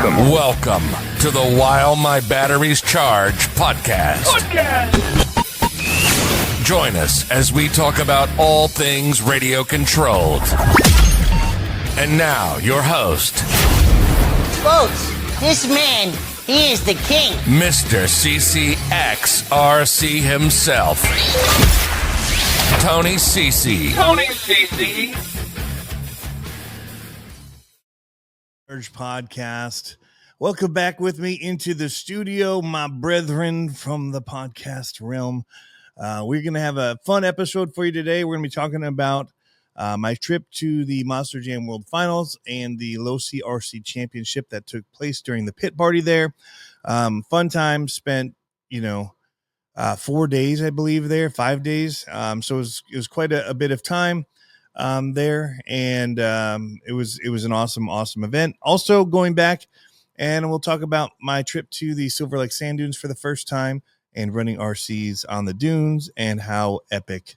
Welcome to the While My Batteries Charge podcast. Join us as we talk about all things radio controlled. And now, your host, Folks, this man, he is the king. Mr. CCxRC himself, Tony CC. Podcast. Welcome back with me into the studio, my brethren from the podcast realm. We're going to have a fun episode for you today. We're going to be talking about my trip to the Monster Jam World Finals and the Low CRC Championship that took place during the pit party there. Fun time spent, 4 days, I believe, there, 5 days. So it was quite a bit of time there, and it was an awesome event. Also going back, and we'll talk about my trip to the Silver Lake Sand Dunes for the first time and running RCs on the dunes and how epic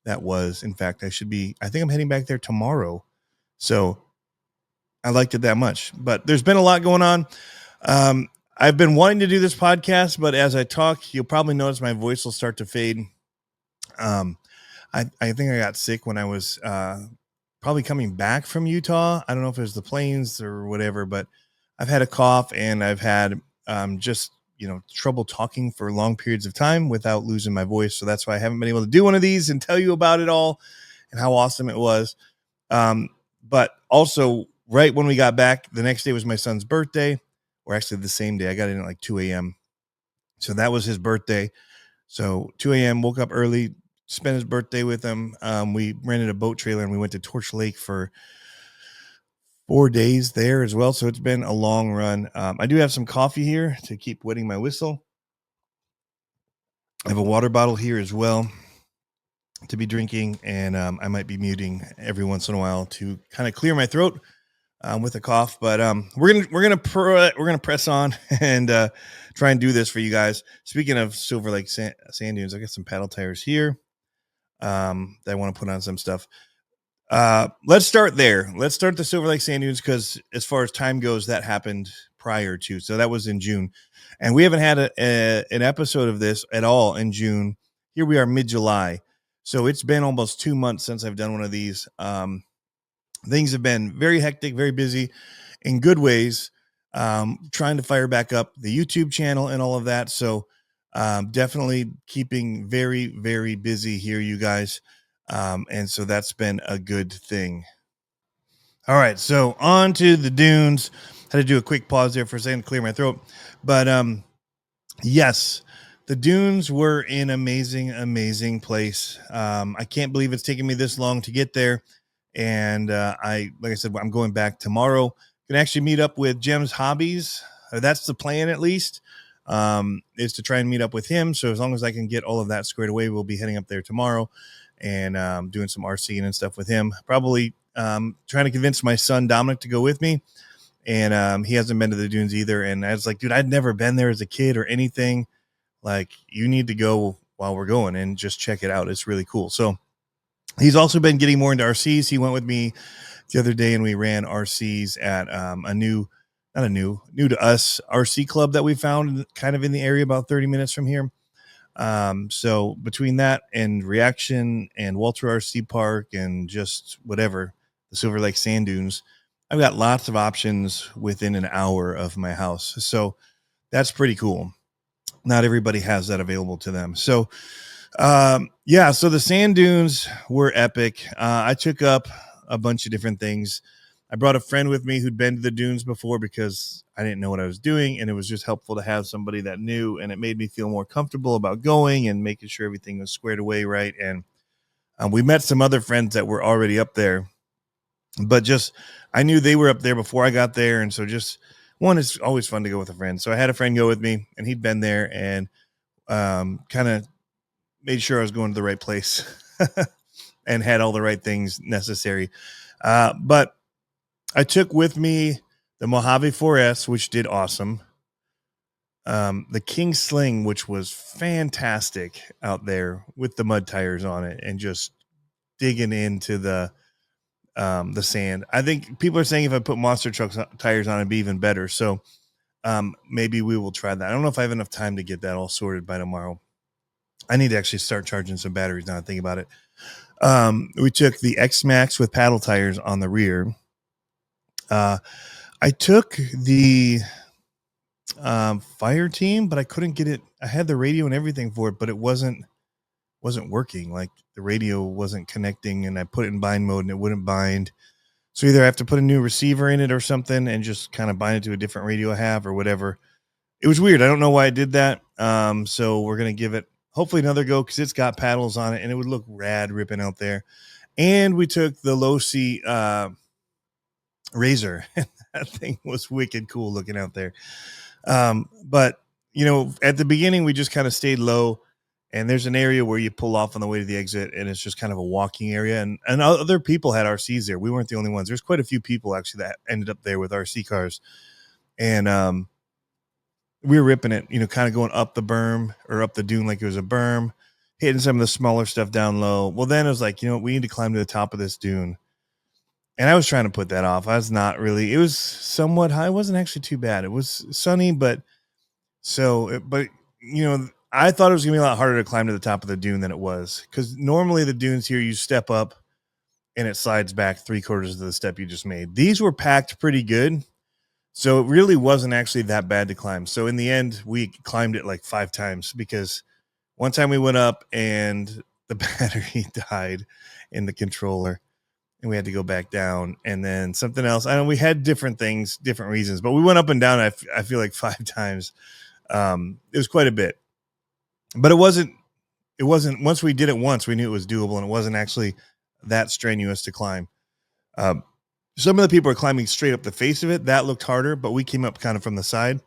that was. In fact, I think I'm heading back there tomorrow, so I liked it that much. But there's been a lot going on. I've been wanting to do this podcast, but as I talk, you'll probably notice my voice will start to fade. I think I got sick when I was probably coming back from Utah. I don't know if it was the planes or whatever, but I've had a cough and I've had trouble talking for long periods of time without losing my voice. So that's why I haven't been able to do one of these and tell you about it all and how awesome it was. But also, right when we got back, the next day was my son's birthday, or actually the same day. I got in at like 2 a.m. So that was his birthday. So 2 a.m., woke up early, spent his birthday with him. We rented a boat trailer and we went to Torch Lake for 4 days there as well. So it's been a long run. I do have some coffee here to keep wetting my whistle. I have a water bottle here as well to be drinking, and I might be muting every once in a while to kind of clear my throat with a cough. But we're gonna press on and try and do this for you guys. Speaking of Silver Lake sand dunes, I got some paddle tires here that I want to put on some stuff. Let's start there. Let's start the Silver Lake Sand Dunes, because as far as time goes, that happened prior to. So that was in June, and we haven't had an episode of this at all in June. Here we are mid-July. So it's been almost 2 months since I've done one of these. Things have been very hectic, very busy in good ways, trying to fire back up the YouTube channel and all of that. So definitely keeping very, very busy here, you guys. And so that's been a good thing. All right, so on to the dunes. Had to do a quick pause there for a second to clear my throat. But yes, the dunes were an amazing place. I can't believe it's taken me this long to get there. And like I said, I'm going back tomorrow. Can actually meet up with Jem's Hobbies. That's the plan, at least, is to try and meet up with him. So as long as I can get all of that squared away, we'll be heading up there tomorrow and doing some RCing and stuff with him. Probably trying to convince my son Dominic to go with me. And he hasn't been to the dunes either. And I was like, dude, I'd never been there as a kid or anything. Like, you need to go while we're going and just check it out. It's really cool. So he's also been getting more into RCs. He went with me the other day and we ran RCs at a new to us RC club that we found kind of in the area about 30 minutes from here. So between that and Reaction and Walter RC Park and just whatever, the Silver Lake Sand Dunes, I've got lots of options within an hour of my house. So that's pretty cool. Not everybody has that available to them. So, so the sand dunes were epic. I took up a bunch of different things. I brought a friend with me who'd been to the dunes before because I didn't know what I was doing, and it was just helpful to have somebody that knew, and it made me feel more comfortable about going and making sure everything was squared away right. And we met some other friends that were already up there, but just I knew they were up there before I got there, and so just one, is always fun to go with a friend. So I had a friend go with me, and he'd been there and kind of made sure I was going to the right place and had all the right things necessary. But I took with me the Mojave 4S, which did awesome. The King Sling, which was fantastic out there with the mud tires on it and just digging into the the sand. I think people are saying if I put monster truck tires on, it'd be even better. So maybe we will try that. I don't know if I have enough time to get that all sorted by tomorrow. I need to actually start charging some batteries now I think about it. We took the X Max with paddle tires on the rear. I took the Fire Team, but I couldn't get it. I had the radio and everything for it, but it wasn't working. Like the radio wasn't connecting, and I put it in bind mode and it wouldn't bind. So either I have to put a new receiver in it or something and just kind of bind it to a different radio I have or whatever. It was weird. I don't know why I did that. So we're going to give it hopefully another go because it's got paddles on it and it would look rad ripping out there. And we took the low C Razor. That thing was wicked cool looking out there. But you know, at the beginning we just kind of stayed low, and there's an area where you pull off on the way to the exit, and it's just kind of a walking area. And other people had RCs there. We weren't the only ones. There's quite a few people actually that ended up there with RC cars, and we were ripping it. You know, kind of going up the berm or up the dune like it was a berm, hitting some of the smaller stuff down low. Well, then it was like, you know, we need to climb to the top of this dune. And I was trying to put that off. I was not really. It was somewhat high. It wasn't actually too bad. It was sunny, but you know, I thought it was gonna be a lot harder to climb to the top of the dune than it was, because normally the dunes here you step up and it slides back 3/4 of the step you just made. These were packed pretty good, so it really wasn't actually that bad to climb. So in the end, we climbed it like 5 times, because one time we went up and the battery died in the controller, and we had to go back down, and then something else. I know we had different things, different reasons, but we went up and down. I feel like 5 times. It was quite a bit, but it wasn't. Once we did it once, we knew it was doable, and it wasn't actually that strenuous to climb. Some of the people are climbing straight up the face of it. That looked harder, but we came up kind of from the side,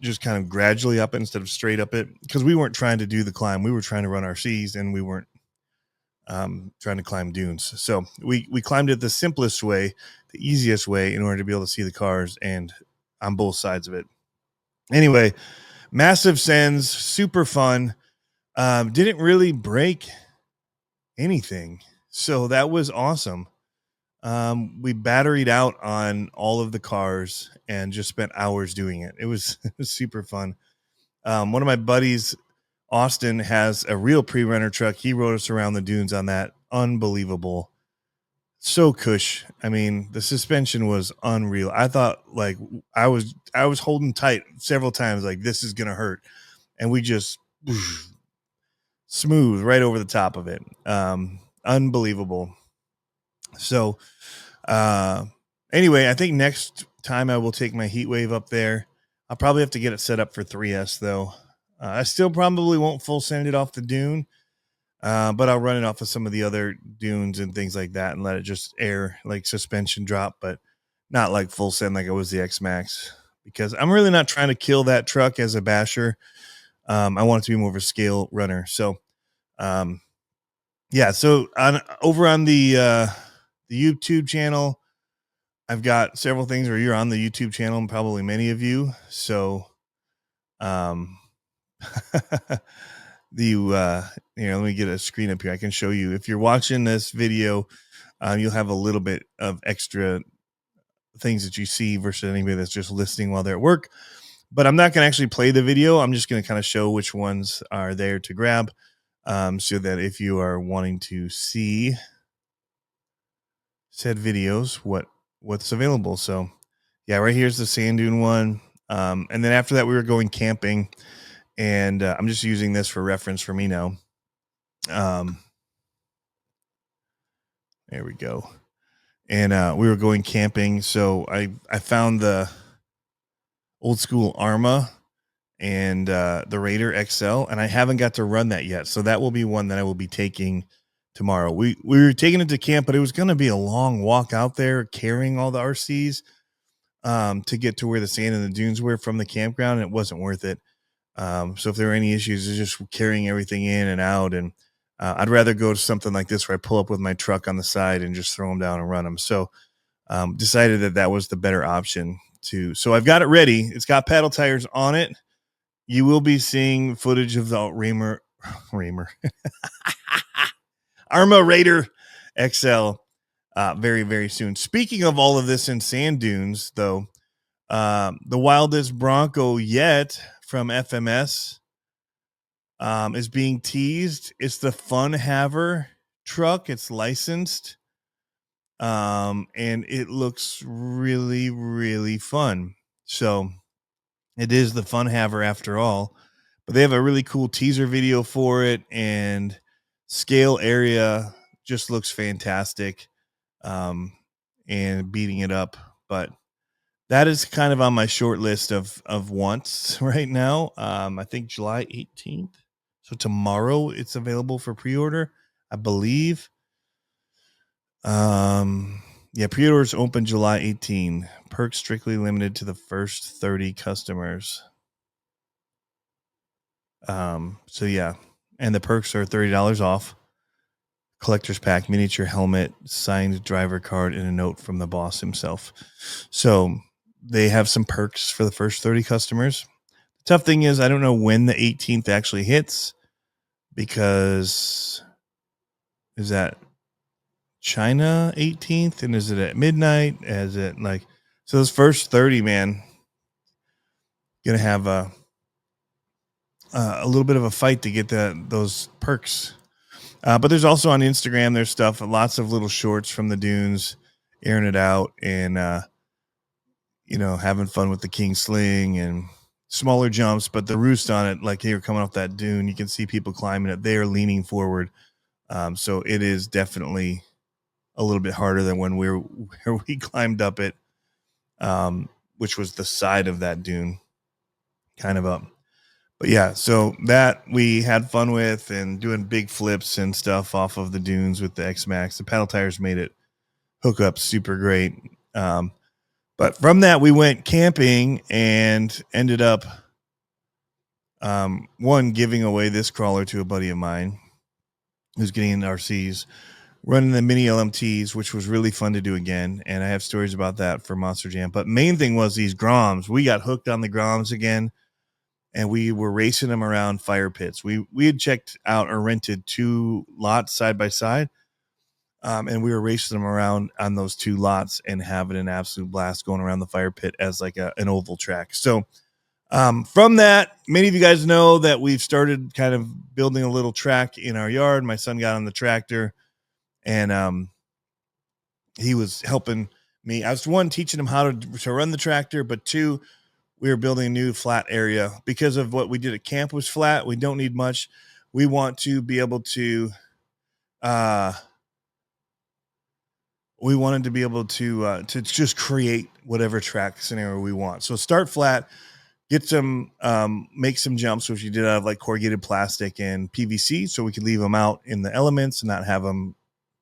just kind of gradually up it instead of straight up it, because we weren't trying to do the climb. We were trying to run RCs, and we weren't trying to climb dunes. So we climbed it the simplest way, the easiest way, in order to be able to see the cars and on both sides of it. Anyway, massive sends, super fun. Didn't really break anything, so that was awesome. We batteried out on all of the cars and just spent hours doing it. It was super fun. One of my buddies, Austin, has a real pre-runner truck. He rode us around the dunes on that. Unbelievable. So cush. I mean, the suspension was unreal. I thought, like, I was holding tight several times, like this is gonna hurt, and we just smooth right over the top of it. Unbelievable. So anyway, I think next time I will take my heat wave up there. I'll probably have to get it set up for 3S though. I still probably won't full send it off the dune, but I'll run it off of some of the other dunes and things like that and let it just air, like suspension drop, but not like full send like it was the X Max, because I'm really not trying to kill that truck as a basher. I want it to be more of a scale runner. So, yeah. So over on the YouTube channel, I've got several things where you're on the YouTube channel, and probably many of you. So, here, let me get a screen up here. I can show you. If you're watching this video, you'll have a little bit of extra things that you see versus anybody that's just listening while they're at work. But I'm not going to actually play the video. I'm just going to kind of show which ones are there to grab, so that if you are wanting to see said videos, what's available. So yeah, right here's the sand dune one. And then after that, we were going camping, and I'm just using this for reference for me now. There we go. And we were going camping. So I found the old school Arma and the Raider XL, and I haven't got to run that yet. So that will be one that I will be taking tomorrow. We were taking it to camp, but it was going to be a long walk out there carrying all the RCs to get to where the sand and the dunes were from the campground, and it wasn't worth it. So if there are any issues, it's just carrying everything in and out. And I'd rather go to something like this where I pull up with my truck on the side and just throw them down and run them. So decided that was the better option too. So I've got it ready. It's got paddle tires on it. You will be seeing footage of the Arma Raider XL very, very soon. Speaking of all of this in sand dunes, though, the wildest Bronco yet from FMS is being teased. It's the Fun Haver truck. It's licensed. And it looks really, really fun. So it is the Fun Haver after all. But they have a really cool teaser video for it, and scale area just looks fantastic. And beating it up. But that is kind of on my short list of wants right now. I think July 18th. So tomorrow it's available for pre-order, I believe. Yeah, pre-orders open July 18. Perks strictly limited to the first 30 customers. So yeah, and the perks are $30 off. Collector's pack, miniature helmet, signed driver card, and a note from the boss himself. So they have some perks for the first 30 customers. The tough thing is, I don't know when the 18th actually hits, because is that China 18th, and is it at midnight? Is it like, so those first 30, man, gonna have a little bit of a fight to get those perks. But there's also on Instagram, there's stuff, lots of little shorts from the dunes, airing it out, and having fun with the King Sling and smaller jumps. But the roost on it, like you're coming off that dune, you can see people climbing it. They are leaning forward, so it is definitely a little bit harder than when we climbed up it, which was the side of that dune, kind of up. But yeah, so that we had fun with, and doing big flips and stuff off of the dunes with the X-Max. The paddle tires made it hook up super great. But from that, we went camping and ended up, giving away this crawler to a buddy of mine who's getting into RCs, running the mini LMTs, which was really fun to do again. And I have stories about that for Monster Jam. But main thing was these Groms. We got hooked on the Groms again, and we were racing them around fire pits. We had checked out or rented 2 lots side by side, and we were racing them around on those 2 lots and having an absolute blast going around the fire pit as like an oval track. So from that, many of you guys know that we've started kind of building a little track in our yard. My son got on the tractor, and he was helping me. I was, 1, teaching him how to run the tractor, but 2, we were building a new flat area because of what we did at camp was flat. We don't need much. We want to be able to, we wanted to be able to just create whatever track scenario we want. So start flat, get some, make some jumps, which we did out of like corrugated plastic and PVC, so we could leave them out in the elements and not have them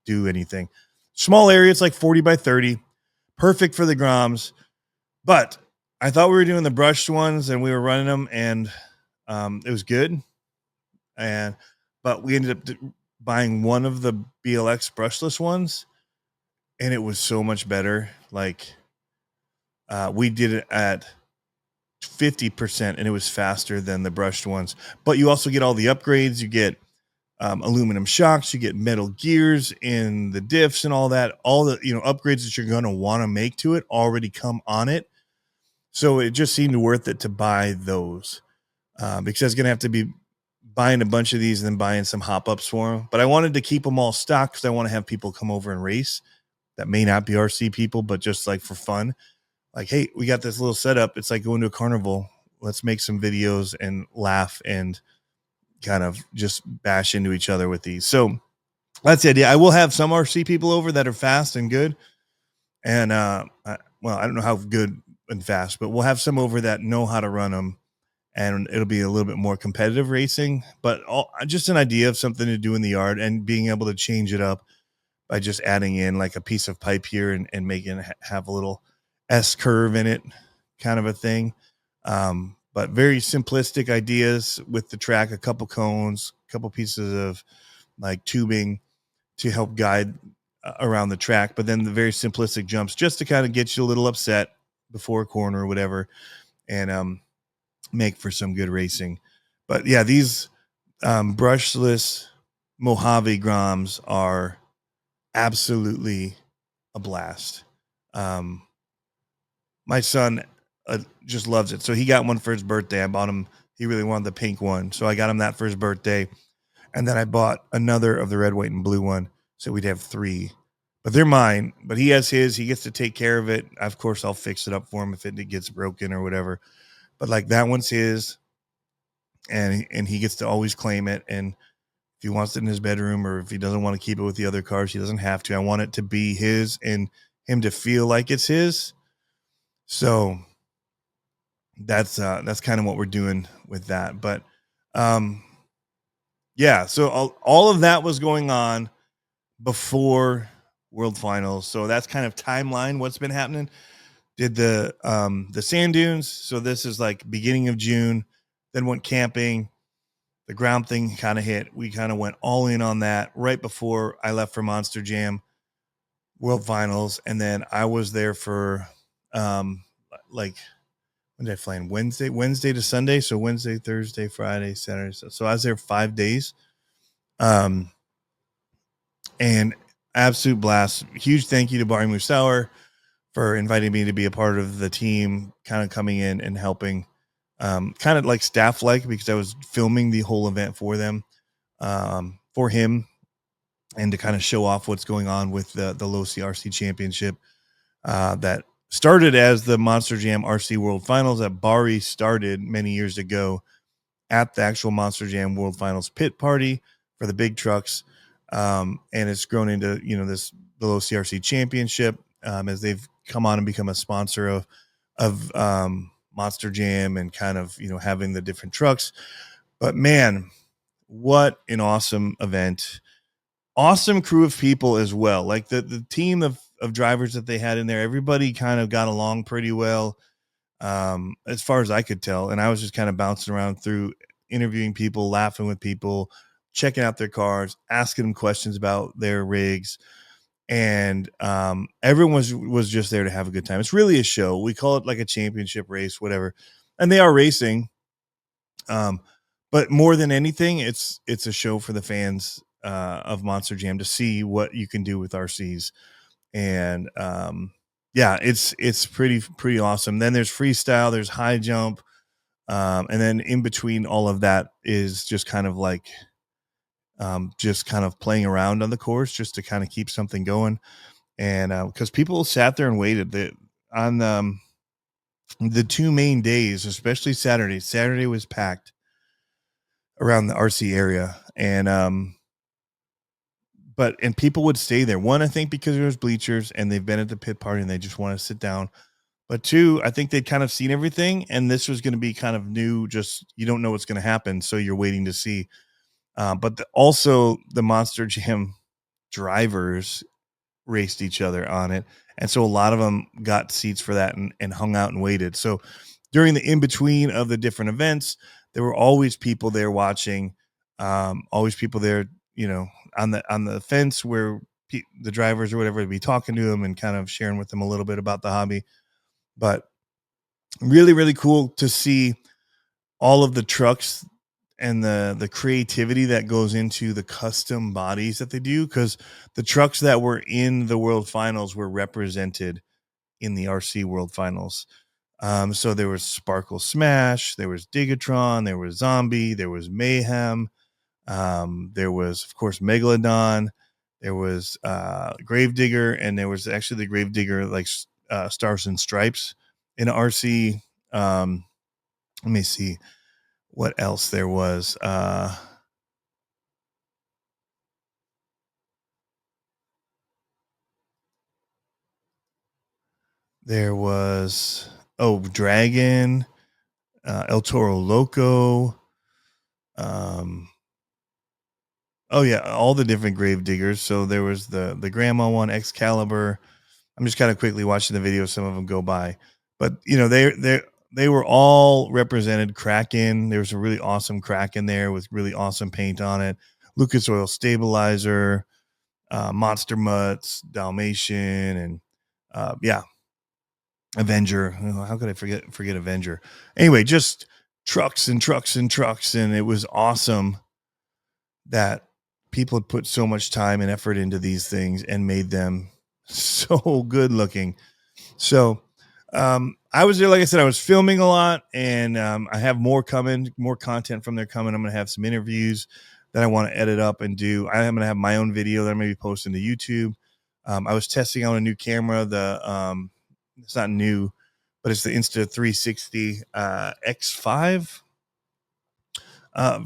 do anything. Small area, it's like 40 by 30, perfect for the Groms. But I thought we were doing the brushed ones, and we were running them, and it was good. But we ended up buying one of the BLX brushless ones, and it was so much better. Like we did it at 50%, and it was faster than the brushed ones. But you also get all the upgrades. You get aluminum shocks, you get metal gears in the diffs and all that. All the upgrades that you're going to want to make to it already come on it. So it just seemed worth it to buy those, because I was going to have to be buying a bunch of these and then buying some hop-ups for them. But I wanted to keep them all stocked because I want to have people come over and race that may not be RC people, but just like for fun. Like, hey, we got this little setup. It's like going to a carnival. Let's make some videos and laugh and kind of just bash into each other with these. So that's the idea. I will have some RC people over that are fast and good. And, I don't know how good and fast, but we'll have some over that know how to run them, and it'll be a little bit more competitive racing, but just an idea of something to do in the yard and being able to change it up by just adding in like a piece of pipe here and making it have a little S curve in it, kind of a thing. But very simplistic ideas with the track, a couple cones, a couple pieces of like tubing to help guide around the track, but then the very simplistic jumps just to kind of get you a little upset before a corner or whatever, and make for some good racing. But yeah, these brushless Mojave Groms are absolutely a blast. My son just loves it. So he got one for his birthday. I bought him, he really wanted the pink one. So I got him that for his birthday. And then I bought another of the red, white, and blue one. So we'd have 3. But they're mine. But he has his. He gets to take care of it. Of course, I'll fix it up for him if it gets broken or whatever. But like that one's his. And he gets to always claim it. And if he wants it in his bedroom or if he doesn't want to keep it with the other cars, he doesn't have to. I want it to be his and him to feel like it's his. So that's kind of what we're doing with that. But yeah, so all of that was going on before World Finals. So that's kind of timeline what's been happening. Did the sand dunes. So this is like beginning of June, then went camping. The ground thing kind of hit. We kind of went all in on that right before I left for Monster Jam World Finals. And then I was there for like, when did I fly in? Wednesday to Sunday. So Wednesday, Thursday, Friday, Saturday. So I was there 5 days. And absolute blast. Huge thank you to Barry Musauer for inviting me to be a part of the team, kind of coming in and helping, kind of like staff like, because I was filming the whole event for them, for him, and to kind of show off what's going on with the Low CRC Championship that started as the Monster Jam RC World Finals that Barry started many years ago at the actual Monster Jam World Finals pit party for the big trucks. And it's grown into, the Low CRC Championship as they've come on and become a sponsor of Monster Jam and kind of, having the different trucks. But man, what an awesome event. Awesome crew of people as well. Like the team of drivers that they had in there, everybody kind of got along pretty well, as far as I could tell. And I was just kind of bouncing around through interviewing people, laughing with people, checking out their cars, asking them questions about their rigs. And everyone was just there to have a good time. It's really a show. We call it like a championship race, whatever. And they are racing. But more than anything, it's a show for the fans of Monster Jam to see what you can do with RCs. And yeah, it's pretty awesome. Then there's freestyle, there's high jump, and then in between all of that is just kind of like just kind of playing around on the course just to kind of keep something going. And because people sat there and waited on the 2 main days, especially Saturday. Saturday was packed around the RC area, and people would stay there. One, I think because there was bleachers and they've been at the pit party and they just want to sit down. But 2, I think they'd kind of seen everything and this was going to be kind of new. Just, you don't know what's going to happen. So you're waiting to see. But also the Monster Jam drivers raced each other on it. And so a lot of them got seats for that and hung out and waited. So during the in-between of the different events, there were always people there watching, always people there, on the fence where the drivers or whatever would be talking to them and kind of sharing with them a little bit about the hobby. But really, really cool to see all of the trucks and the creativity that goes into the custom bodies that they do, because the trucks that were in the World Finals were represented in the RC World Finals. So there was Sparkle Smash, there was Digatron, there was Zombie, there was Mayhem, there was, of course, Megalodon, there was Gravedigger, and there was actually the Gravedigger like Stars and Stripes in RC. Let me see what else there was. There was Dragon, El Toro Loco. Oh yeah, all the different grave diggers. So there was the grandma one, Excalibur. I'm just kind of quickly watching the video. Some of them go by, but they were all represented. Kraken. There was a really awesome Kraken there with really awesome paint on it. Lucas Oil Stabilizer, Monster Mutts, Dalmatian, and yeah, Avenger. How could I forget Avenger? Anyway, just trucks and trucks and trucks, and it was awesome that people had put so much time and effort into these things and made them so good looking. So I was there, like I said, I was filming a lot, and I have more coming, more content from there coming. I'm going to have some interviews that I want to edit up and do. I am going to have my own video that I'm going to be posting to YouTube. I was testing out a new camera. It's not new, but it's the Insta360 X5.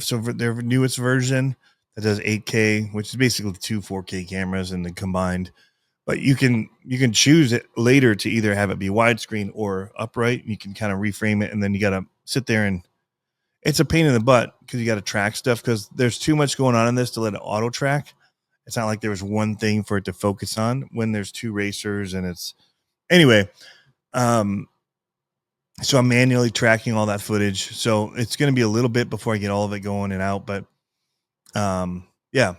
So for their newest version that does 8K, which is basically 2 4K cameras and then combined. But you can choose it later to either have it be widescreen or upright. You can kind of reframe it, and then you got to sit there, and it's a pain in the butt because you got to track stuff because there's too much going on in this to let it auto track. It's not like there was one thing for it to focus on when there's 2 racers, and it's anyway. So I'm manually tracking all that footage. So it's going to be a little bit before I get all of it going and out. But yeah,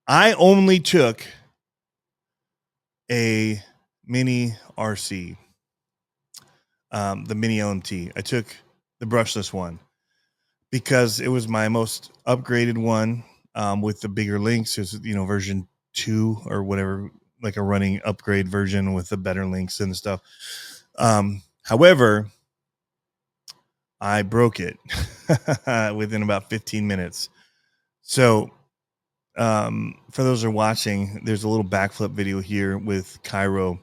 I only took a mini RC, the mini LMT. I took the brushless one because it was my most upgraded one with the bigger links. It's, version 2 or whatever, like a running upgrade version with the better links and stuff. However, I broke it within about 15 minutes. So for those who are watching, there's a little backflip video here with Cairo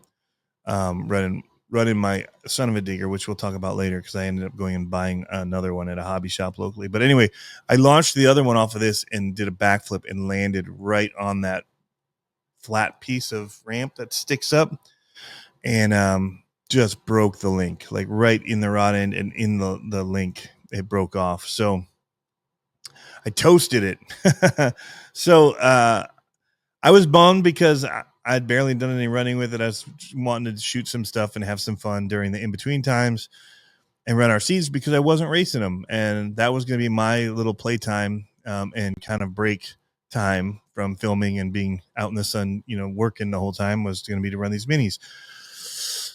running my son of a digger, which we'll talk about later because I ended up going and buying another one at a hobby shop locally. But anyway, I launched the other one off of this and did a backflip and landed right on that flat piece of ramp that sticks up, and just broke the link, like right in the rod end and in the link. It broke off. So I toasted it. So I was bummed because I'd barely done any running with it. I was wanting to shoot some stuff and have some fun during the in-between times and run RCs because I wasn't racing them. And that was going to be my little playtime and kind of break time from filming and being out in the sun, working the whole time, was going to be to run these minis.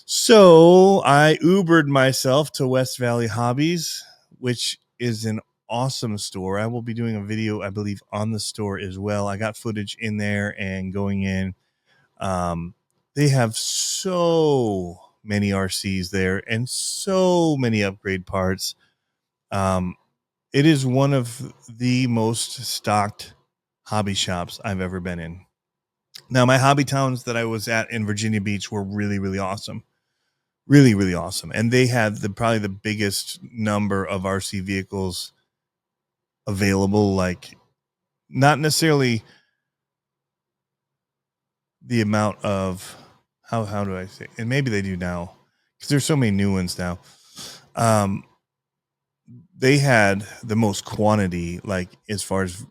So I Ubered myself to West Valley Hobbies, which is an awesome store. I will be doing a video, I believe, on the store as well. I got footage in there and going in. They have so many RCs there and so many upgrade parts. It is one of the most stocked hobby shops I've ever been in. Now, my hobby towns that I was at in Virginia Beach were really, really awesome. Really, really awesome. And they had probably the biggest number of RC vehicles available, like not necessarily the amount of how do I say, and maybe they do now because there's so many new ones now. They had the most quantity, like as far as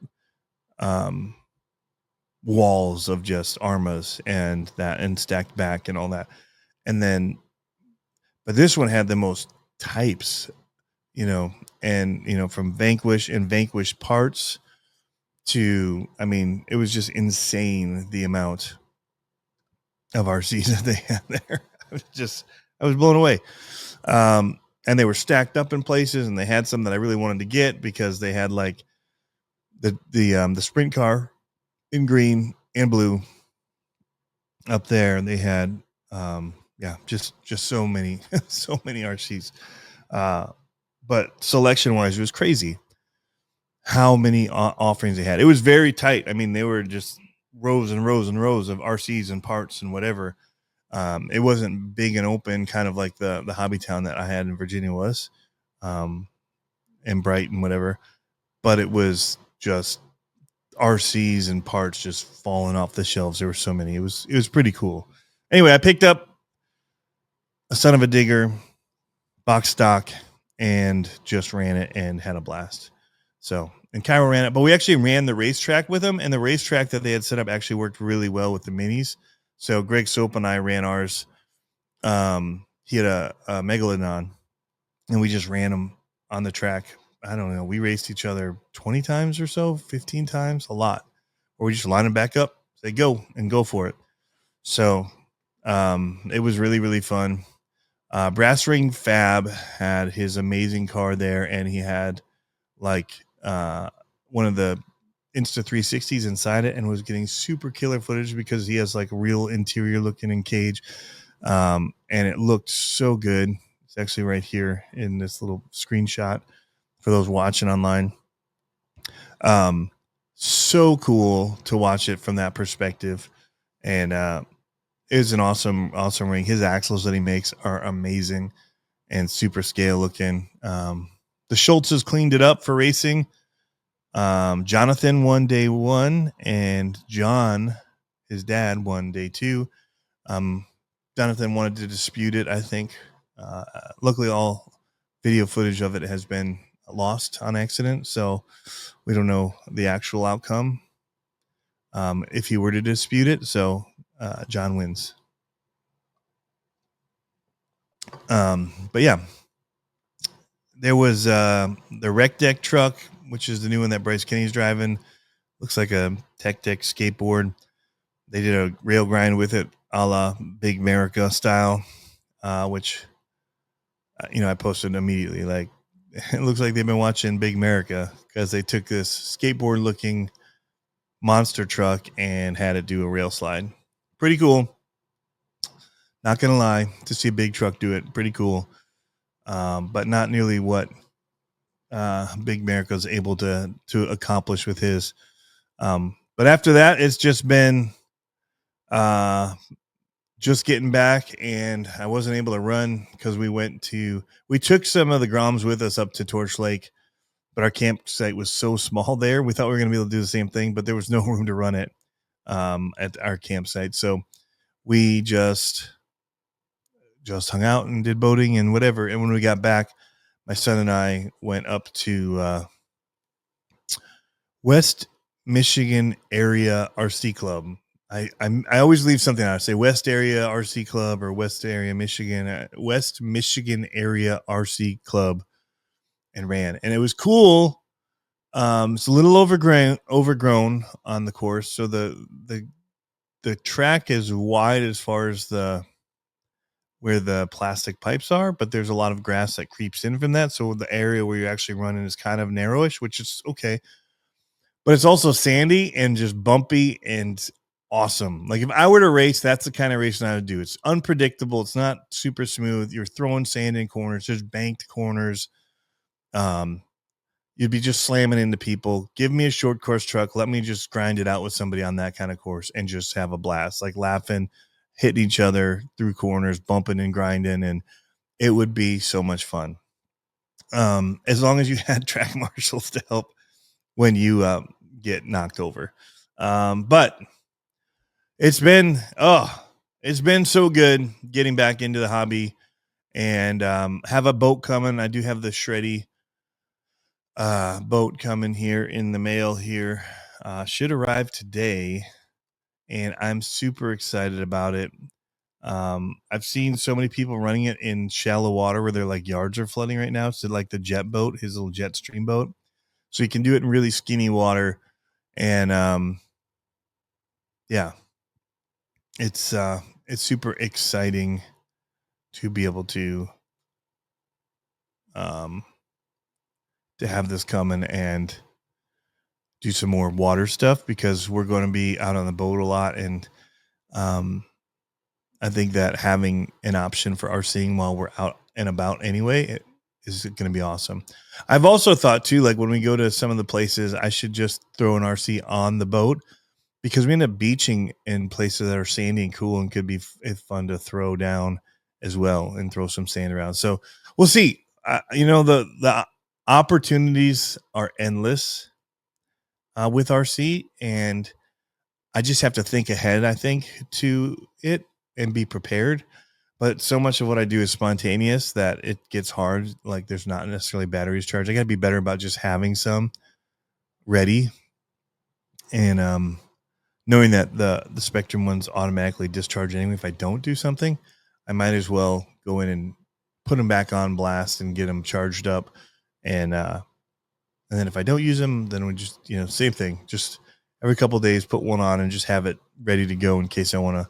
walls of just Armas and stacked back and all that. And then, but this one had the most types, and from Vanquish and Vanquish parts to, it was just insane the amount of RCs that they had there. I was blown away. And they were stacked up in places, and they had some that I really wanted to get because they had like the sprint car in green and blue up there. And they had, just so many, so many RCs. But selection wise, it was crazy how many offerings they had. It was very tight. They were just rows and rows and rows of RCs and parts and whatever. It wasn't big and open, kind of like the hobby town that I had in Virginia was, and Brighton, whatever. But it was just RCs and parts just falling off the shelves. There were so many. It was pretty cool. Anyway, I picked up a son of a digger, box stock, and just ran it and had a blast. So, and Cairo ran it, but we actually ran the racetrack with him, and the racetrack that they had set up actually worked really well with the minis. So Greg Soap and I ran ours. He had a Megalodon, and we just ran them on the track. I don't know. We raced each other 20 times or so, 15 times, a lot. Or we just line them back up, say go, and go for it. So it was really, really fun. Brass Ring Fab had his amazing car there, and he had like one of the Insta360s inside it and was getting super killer footage because he has like real interior looking in cage. And it looked so good. It's actually right here in this little screenshot for those watching online. So cool to watch it from that perspective. And it's an awesome ring. His axles that he makes are amazing and super scale looking. The Schultzes cleaned it up for racing. Jonathan won day 1 and John, his dad, won day 2. Jonathan wanted to dispute it, I think. Luckily, all video footage of it has been lost on accident, so we don't know the actual outcome if he were to dispute it. So John wins. But yeah, there was the Rec Deck truck, which is the new one that Bryce Kenny's driving. Looks like a Tech Deck skateboard. They did a rail grind with it, a la Big America style, which, I posted immediately. Like, it looks like they've been watching Big America because they took this skateboard looking monster truck and had it do a rail slide. Pretty cool. Not going to lie, to see a big truck do it, pretty cool. But not nearly what Big America is able to accomplish with his. But after that, it's just been just getting back, and I wasn't able to run because we took some of the Groms with us up to Torch Lake, but our campsite was so small there. We thought we were going to be able to do the same thing, but there was no room to run it at our campsite. So we just hung out and did boating and whatever. And when we got back, my son and I went up to West Michigan Area RC Club. I always leave something out. I say West Area RC Club or West Area Michigan, West Michigan Area RC Club, and ran. And it was cool. It's a little overgrown on the course. So the track is wide as far as where the plastic pipes are, but there's a lot of grass that creeps in from that. So the area where you're actually running is kind of narrowish, which is okay. But it's also sandy and just bumpy and awesome. Like if I were to race, that's the kind of racing I would do. It's unpredictable. It's not super smooth. You're throwing sand in corners, just banked corners. You'd be just slamming into people. Give me a short course truck. Let me just grind it out with somebody on that kind of course and just have a blast, like laughing, hitting each other through corners, bumping and grinding. And it would be so much fun. As long as you had track marshals to help when you get knocked over. But it's been so good getting back into the hobby and have a boat coming. I do have the Shreddy boat coming here in the mail here. Should arrive today, and I'm super excited about it. I've seen so many people running it in shallow water where their like yards are flooding right now. So like the jet boat, his little jet stream boat. So you can do it in really skinny water. And yeah, it's super exciting to be able to have this coming and do some more water stuff because we're going to be out on the boat a lot. And I think that having an option for RCing while we're out and about anyway is going to be awesome. I've also thought too, like when we go to some of the places, I should just throw an RC on the boat because we end up beaching in places that are sandy and cool and could be fun to throw down as well and throw some sand around. So we'll see. The opportunities are endless with RC, and I just have to think ahead, I think, to it and be prepared. But so much of what I do is spontaneous that it gets hard. Like there's not necessarily batteries charged. I got to be better about just having some ready and knowing that the Spectrum ones automatically discharge anyway. If I don't do something, I might as well go in and put them back on blast and get them charged up. And then if I don't use them, then we just, same thing. Just every couple of days, put one on and just have it ready to go in case I want to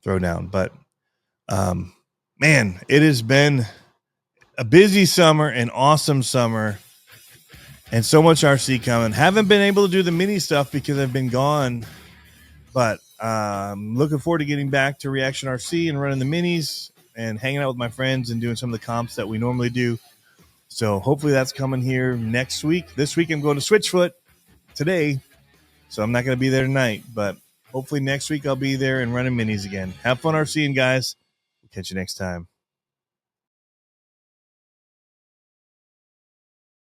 throw down. But man, it has been a busy summer, an awesome summer. and so much RC coming. Haven't been able to do the mini stuff because I've been gone, but looking forward to getting back to Reaction RC and running the minis and hanging out with my friends and doing some of the comps that we normally do. So hopefully that's coming here next week. This week I'm going to Switchfoot today, so I'm not going to be there tonight, but hopefully next week I'll be there and running minis again. Have fun RCing, guys. We'll catch you next time.